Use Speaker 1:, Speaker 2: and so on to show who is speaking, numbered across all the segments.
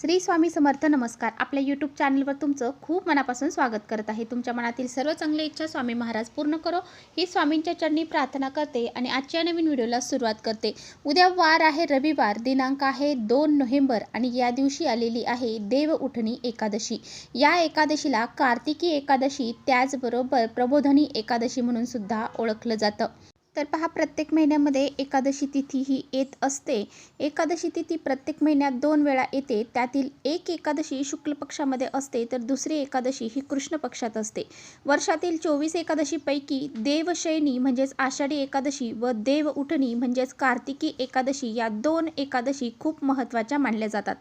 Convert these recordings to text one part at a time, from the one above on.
Speaker 1: श्री स्वामी समर्थ. नमस्कार. आपल्या यूट्यूब चॅनलवर तुमचं खूप मनापासून स्वागत करत आहे. तुमच्या मनातील सर्व चांगल्या इच्छा स्वामी महाराज पूर्ण करो ही स्वामींच्या चरणी प्रार्थना करते आणि आजच्या नवीन व्हिडिओला सुरुवात करते. उद्या वार आहे रविवार, दिनांक आहे 2 नोव्हेंबर आणि या दिवशी आलेली आहे देव उठणी एकादशी. या एकादशीला कार्तिकी एकादशी त्याचबरोबर प्रबोधनी एकादशी म्हणून सुद्धा ओळखलं जातं. तर पहा, प्रत्येक महिन्यामध्ये एकादशी तिथी ही येत असते. एकादशी तिथी प्रत्येक महिन्यात 2 वेळा येते. त्यातील एक एकादशी शुक्ल पक्षामध्ये असते तर दुसरी एकादशी ही कृष्ण पक्षात असते. वर्षातील 24 एकादशीपैकी देवशयनी म्हणजेच आषाढी एकादशी व देव उठणी म्हणजेच कार्तिकी एकादशी या 2 एकादशी खूप महत्त्वाच्या मानल्या जातात.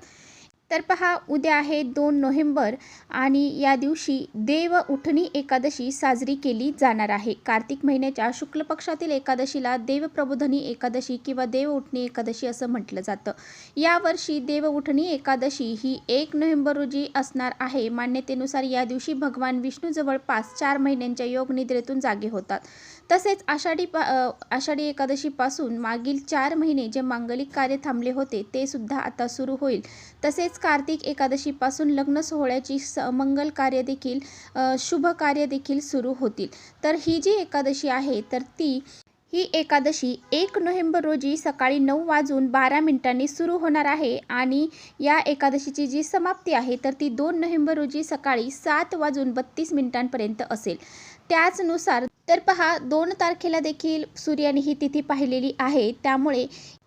Speaker 1: तर पहा, उद्या आहे 2 नोव्हेंबर आणि या दिवशी देव उठणी एकादशी साजरी केली जाणार आहे. कार्तिक महिन्याच्या शुक्ल पक्षातील एकादशीला देव प्रबोधनी एकादशी किंवा देव उठणी एकादशी असं म्हटलं जातं. यावर्षी देव उठणी एकादशी ही 1 नोव्हेंबर रोजी असणार आहे. मान्यतेनुसार या दिवशी भगवान विष्णू जवळपास 4 महिन्यांच्या योगनिद्रेतून जागे होतात. तसेच आषाढी एकादशीपासून मागील 4 महिने जे मांगलिक कार्य थांबले होते ते सुद्धा आता सुरू होईल. तसेच कार्तिक एकादशीपासून लग्न सोहळ्याची मंगल कार्य देखील शुभ कार्य देखील सुरू होतील. तर ही जी एकादशी आहे तर ही एकादशी 1 नोव्हेंबर रोजी सकाळी 9:12 सुरू होणार आहे आणि या एकादशीची जी समाप्ती आहे तर ती 2 नोव्हेंबर रोजी सकाळी 7:32 असेल. त्याचनुसार तर पहा, 2 तारखेला देखील सूर्याने ही तिथी पाहिलेली आहे. त्यामुळे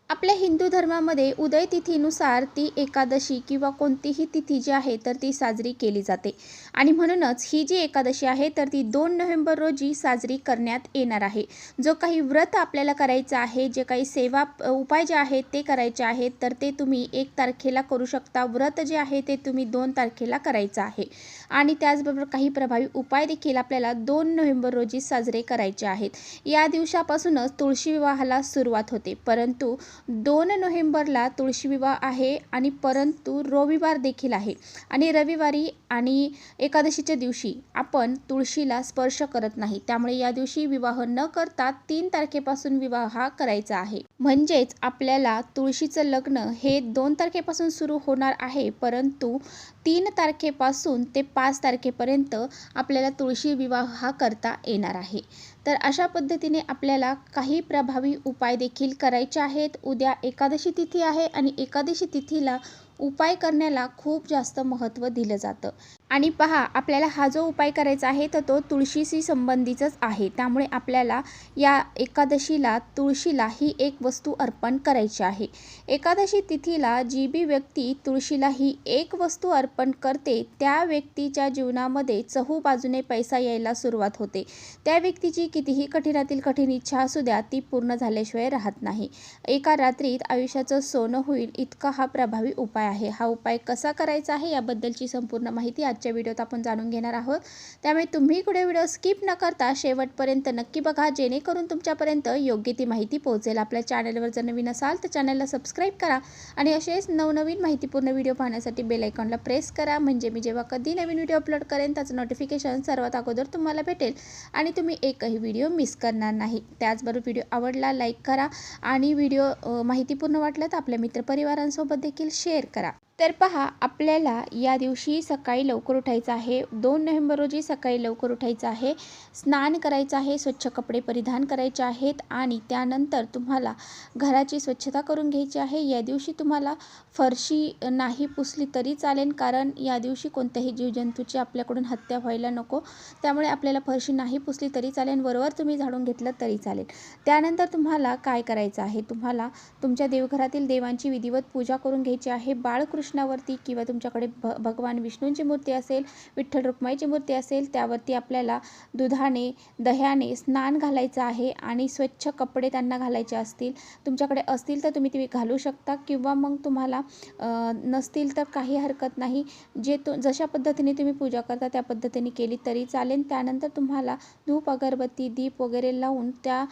Speaker 1: आपल्या हिंदू धर्मामध्ये उदय तिथीनुसार ती एकादशी किंवा कोणतीही तिथी जी आहे तर ती साजरी केली जाते आणि म्हणूनच ही जी एकादशी आहे तर ती 2 नोव्हेंबर रोजी साजरी करण्यात येणार आहे. जो काही व्रत आपल्याला करायचं आहे, जे काही सेवा उपाय जे आहेत ते करायचे आहेत तर ते तुम्ही 1 तारखेला करू शकता. व्रत जे आहे ते तुम्ही 2 तारखेला करायचं आहे आणि त्याचबरोबर काही प्रभावी उपाय देखील आपल्याला 2 नोव्हेंबर रोजी साजरे करायचे आहेत. या दिवसापासूनच तुळशी विवाहाला सुरुवात होते. परंतु 2 नोव्हेंबरला तुळशी विवाह आहे आणि परंतु रविवार देखील आहे आणि रविवारी आणि एकादशीच्या दिवशी आपण तुळशीला स्पर्श करत नाही. त्यामुळे या दिवशी विवाह न करता 3 तारखेपासून विवाह हा करायचा आहे. म्हणजेच आपल्याला तुळशीचं लग्न हे 2 तारखेपासून सुरू होणार आहे, परंतु 3 तारखेपासून ते 5 तारखेपर्यंत आपल्याला तुळशी विवाह हा करता येणार आहे. तर अशा पद्धतीने आपल्याला काही प्रभावी उपाय देखील करायचे आहेत. उद्या एकादशी तिथी आहे आणि एकादशी तिथीला उपाय करण्याला खूप जास्त महत्त्व दिलं जातं. आणि पहा, आपल्याला हा जो उपाय करायचा आहे तर तो तुळशीशी संबंधीतच आहे. त्यामुळे आपल्याला या एकादशीला तुळशीला ही एक वस्तू अर्पण करायची आहे. एकादशी तिथीला जी बी व्यक्ती तुळशीला ही एक वस्तू अर्पण करते त्या व्यक्तीच्या जीवनामध्ये चहूबाजूने पैसा यायला सुरुवात होते. त्या व्यक्तीची कितीही कठीणातील कठीण इच्छा असू द्या ती पूर्ण झाल्याशिवाय राहत नाही. एका रात्रीत आयुष्याचं सोनं होईल इतका हा प्रभावी उपाय आहे. हा उपाय कसा करायचा आहे याबद्दलची संपूर्ण माहिती आजच्या व्हिडिओत आपण जाणून घेणार आहोत. त्यामुळे तुम्ही पुढे व्हिडिओ स्किप न करता शेवटपर्यंत नक्की बघा, जेणेकरून तुमच्यापर्यंत योग्य ती माहिती पोहोचेल. आपल्या चॅनलवर जर नवीन असाल तर चॅनलला सबस्क्राईब करा आणि असेच नवनवीन माहितीपूर्ण व्हिडिओ पाहण्यासाठी बेल आयकॉनला प्रेस करा. म्हणजे मी जेव्हा कधी नवीन व्हिडिओ अपलोड करेन त्याचं नोटिफिकेशन सर्वात अगोदर तुम्हाला भेटेल आणि तुम्ही एकही व्हिडिओ मिस करणार नाही. त्याचबरोबर व्हिडिओ आवडला लाईक करा आणि व्हिडिओ माहितीपूर्ण वाटलं तर आपल्या मित्रपरिवारांसोबत देखील शेअर करा. तर पहा, आपल्याला या दिवशी सकाळी लवकर उठायचं आहे. 2 नोव्हेंबर रोजी सकाळी लवकर उठायचं आहे, स्नान करायचं आहे, स्वच्छ कपडे परिधान करायचे आहेत आणि त्यानंतर तुम्हाला घराची स्वच्छता करून घ्यायची आहे. या दिवशी तुम्हाला फरशी नाही पुसली तरी चालेल, कारण या दिवशी कोणत्याही जीवजंतूची आपल्याकडून हत्या व्हायला नको. त्यामुळे आपल्याला फरशी नाही पुसली तरी चालेल, वरवर तुम्ही झाडून घेतलं तरी चालेल. त्यानंतर तुम्हाला काय करायचं आहे, तुम्हाला तुमच्या देवघरातील देवांची विधिवत पूजा करून घ्यायची आहे. बाळकृष्णावरती किंवा तुमच्याकडे भगवान विष्णूंची मूर्ती असेल, विठ्ठल रुक्माईची मूर्ती असेल त्यावरती आपल्याला दुधाने दह्याने स्नान घालायचं आहे आणि स्वच्छ कपडे त्यांना घालायचे असतील. तुमच्याकडे असतील तर तुम्ही ते घालू शकता किंवा मग तुम्हाला नसतील तर काही हरकत नाही. जशा पद्धतीने तुम्ही पूजा करता त्या पद्धतीने केली तरी चालेल. त्यानंतर तुम्हाला धूप अगरबत्ती दीप वगैरे लावून त्या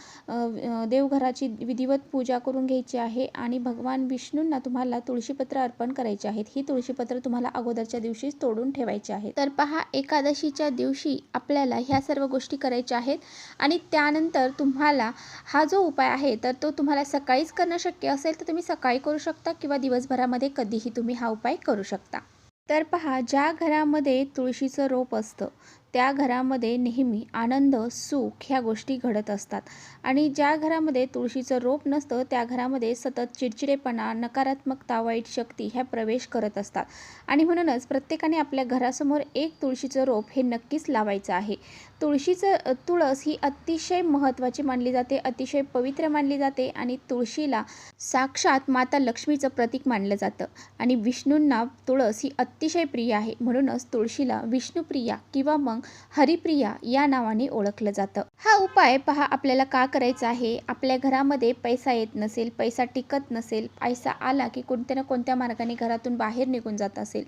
Speaker 1: देवघराची विधिवत पूजा करून घ्यायची आहे आणि भगवान विष्णूंना तुम्हाला तुळशीपत्र अर्पण करायचे ठेवायची आहेत. ही तुळशीपत्र तुम्हाला अगोदरच्या दिवशीच तोडून ठेवायची आहे. तर पहा, एकादशीच्या दिवशी आपल्याला ह्या सर्व गोष्टी करायच्या आहेत आणि त्यानंतर तुम्हाला हा जो उपाय आहे तर तो तुम्हाला सकाळीच करणं शक्य असेल तर तुम्ही सकाळी करू शकता किंवा दिवसभरामध्ये कधीही तुम्ही हा उपाय करू शकता. तर पहा, ज्या घरामध्ये तुळशीचं रोप असतं त्या घरामध्ये नेहमी आनंद, सुख ह्या गोष्टी घडत असतात आणि ज्या घरामध्ये तुळशीचं रोप नसतं त्या घरामध्ये सतत चिडचिडेपणा, नकारात्मकता, वाईट शक्ती ह्या प्रवेश करत असतात आणि म्हणूनच प्रत्येकाने आपल्या घरासमोर एक तुळशीचं रोप हे नक्कीच लावायचं आहे. तुळस ही अतिशय महत्त्वाची मानली जाते, अतिशय पवित्र मानली जाते आणि तुळशीला साक्षात माता लक्ष्मीचं प्रतीक मानलं जातं आणि विष्णूंना तुळस ही अतिशय प्रिय आहे. म्हणूनच तुळशीला विष्णुप्रिया किंवा मग हरिप्रिया या नावाने ओळखलं जातं. हा उपाय पहा आपल्याला का करायचा आहे. आपल्या घरामध्ये पैसा येत नसेल, पैसा टिकत नसेल, पैसा आला की कोणत्या ना कोणत्या मार्गाने घरातून बाहेर निघून जात असेल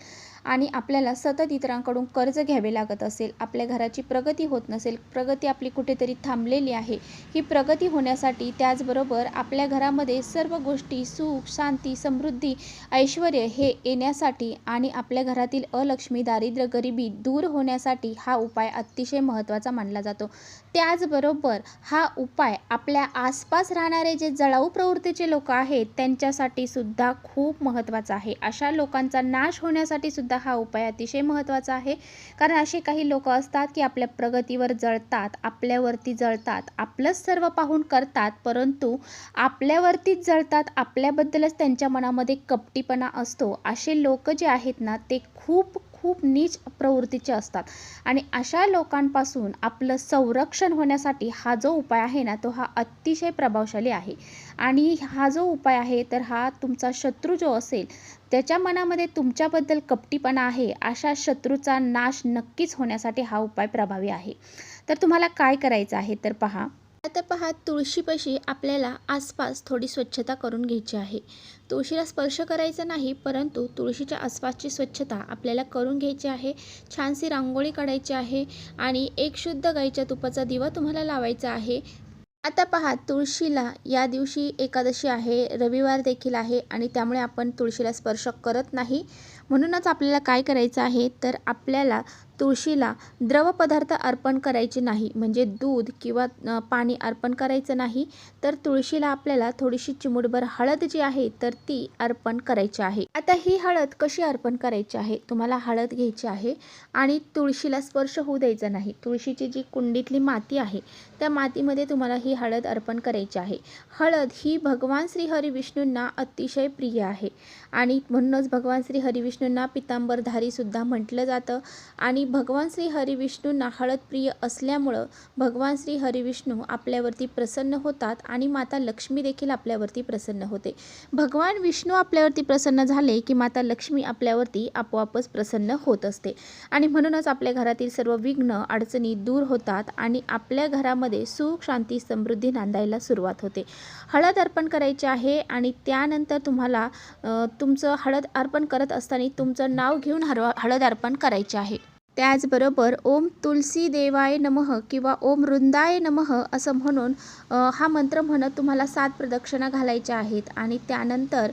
Speaker 1: आणि आपल्याला सतत इतरांकडून कर्ज घ्यावे लागत असेल, आपल्या घराची प्रगती होत नसेल, प्रगती आपली कुठेतरी थांबलेली आहे, ही प्रगती होण्यासाठी त्याचबरोबर आपल्या घरामध्ये सर्व गोष्टी सुख, शांती, समृद्धी, ऐश्वर हे येण्यासाठी आणि आपल्या घरातील अलक्ष्मी, दारिद्र्य, गरिबी दूर होण्यासाठी हा उपाय अतिशय महत्त्वाचा मानला जातो. त्याचबरोबर हा उपाय आपल्या आसपास राहणारे जे जळाऊ प्रवृत्तीचे लोक आहेत त्यांच्यासाठी सुद्धा खूप महत्त्वाचा आहे. अशा लोकांचा नाश होण्यासाठी सुद्धा हा उपाय अतिशय महत्त्वाचा आहे. कारण असे काही लोक असतात की आपल्या प्रगतीवर जळतात, आपल्यावरती जळतात, आपलंच सर्व पाहून करतात, परंतु आपल्यावरतीच जळतात, आपल्याबद्दलच त्यांच्या मनामध्ये कपटीपणा असतो. असे लोक जे आहेत ना ते खूप खूप नीच प्रवृत्तीचे असतात आणि अशा लोकांपासून आपलं संरक्षण होण्यासाठी हा जो उपाय आहे ना तो हा अतिशय प्रभावशाली आहे आणि हा जो उपाय आहे तर हा तुमचा शत्रू जो असेल त्याच्या मनामध्ये तुमच्याबद्दल कपटीपणा आहे, अशा शत्रूचा नाश नक्कीच होण्यासाठी हा उपाय प्रभावी आहे. तर तुम्हाला काय करायचं आहे तर पहा, आता पहा, तुळशीपाशी आपल्याला आसपास थोडी स्वच्छता करून घ्यायची आहे. तुळशीला स्पर्श करायचा नाही, परंतु तुळशीच्या आसपासची स्वच्छता आपल्याला करून घ्यायची आहे. छानशी रांगोळी काढायची आहे आणि एक शुद्ध गाईच्या तुपाचा दिवा तुम्हाला लावायचा आहे. आता पहा, तुळशीला या दिवशी एकादशी आहे, रविवार देखील आहे आणि त्यामुळे आपण तुळशीला स्पर्श करत नाही. म्हणूनच आपल्याला काय करायचं आहे तर आपल्याला तुळशीला द्रवपदार्थ अर्पण करायचे नाही, म्हणजे दूध किंवा पाणी अर्पण करायचं नाही. तर तुळशीला आपल्याला थोडीशी चिमूटभर हळद जी आहे तर ती अर्पण करायची आहे. आता ही हळद कशी अर्पण करायची आहे, तुम्हाला हळद घ्यायची आहे आणि तुळशीला स्पर्श होऊ द्यायचा नाही. तुळशीची जी कुंडीतली माती आहे त्या मातीमध्ये तुम्हाला ही हळद अर्पण करायची आहे. हळद ही भगवान श्री हरी विष्णूंना अतिशय प्रिय आहे आणि म्हणूनच भगवान श्री हरी विष्णूंना पितांबरधारी सुद्धा म्हटलं जातं आणि भगवान श्री हरी विष्णूंना हळद प्रिय असल्यामुळं भगवान श्री हरी विष्णू आपल्यावरती प्रसन्न होतात आणि माता लक्ष्मी देखील आपल्यावरती प्रसन्न होते. भगवान विष्णू आपल्यावरती प्रसन्न झाले की माता लक्ष्मी आपल्यावरती आपोआपच प्रसन्न होत असते आणि म्हणूनच आपल्या घरातील सर्व विघ्न, अडचणी दूर होतात आणि आपल्या घरामध्ये सुख, शांती, समृद्धी नांदायला सुरुवात होते. हळद अर्पण करायची आहे आणि त्यानंतर तुम्हाला तुमचं हळद अर्पण करत असताना तुमचं नाव घेऊन हळद अर्पण करायचे आहे. त्याचबरोबर ओम तुलसी देवाय नमः किंवा ओम वृंदाय नमः असं म्हणून हा मंत्र म्हणत तुम्हाला 7 प्रदक्षिणा घालायच्या आहेत आणि त्यानंतर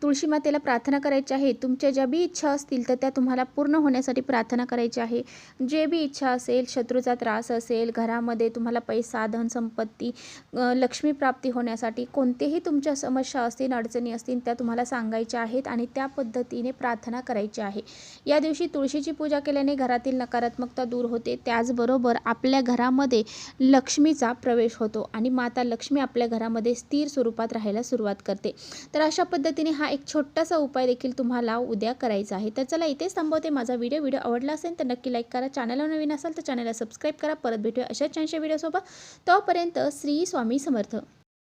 Speaker 1: तुळशी मातेला प्रार्थना करायची आहे. तुमच्या ज्या बी इच्छा असतील तर त्या तुम्हाला पूर्ण होण्यासाठी प्रार्थना करायची आहे. जे बी इच्छा असेल, शत्रूचा त्रास असेल, घरामध्ये तुम्हाला पैसा, धन संपत्ती, लक्ष्मी प्राप्ती होण्यासाठी कोणतेही तुमच्या समस्या असतील, अडचणी असतील त्या तुम्हाला सांगायच्या आहेत आणि त्या पद्धतीने प्रार्थना करायची आहे. या दिवशी तुळशीची पूजा केल्याने घरातील नकारात्मकता दूर होते. त्याचबरोबर आपल्या घरामध्ये लक्ष्मीचा प्रवेश होतो आणि माता लक्ष्मी आपल्या घरामध्ये स्थिर स्वरूपात राहायला सुरुवात करते. तर अशा पद्धतीने हा एक छोटासा उपाय देखील तुम्हाला उद्या करायचा आहे. तर चला इथेच थांबवते. माझा व्हिडिओ आवडला असेल तर नक्की लाईक करा. चॅनलला नवीन असाल तर चॅनलला सबस्क्राईब करा. परत भेटूया अशाच छानशा व्हिडिओसोबत. तोपर्यंत श्री स्वामी समर्थ.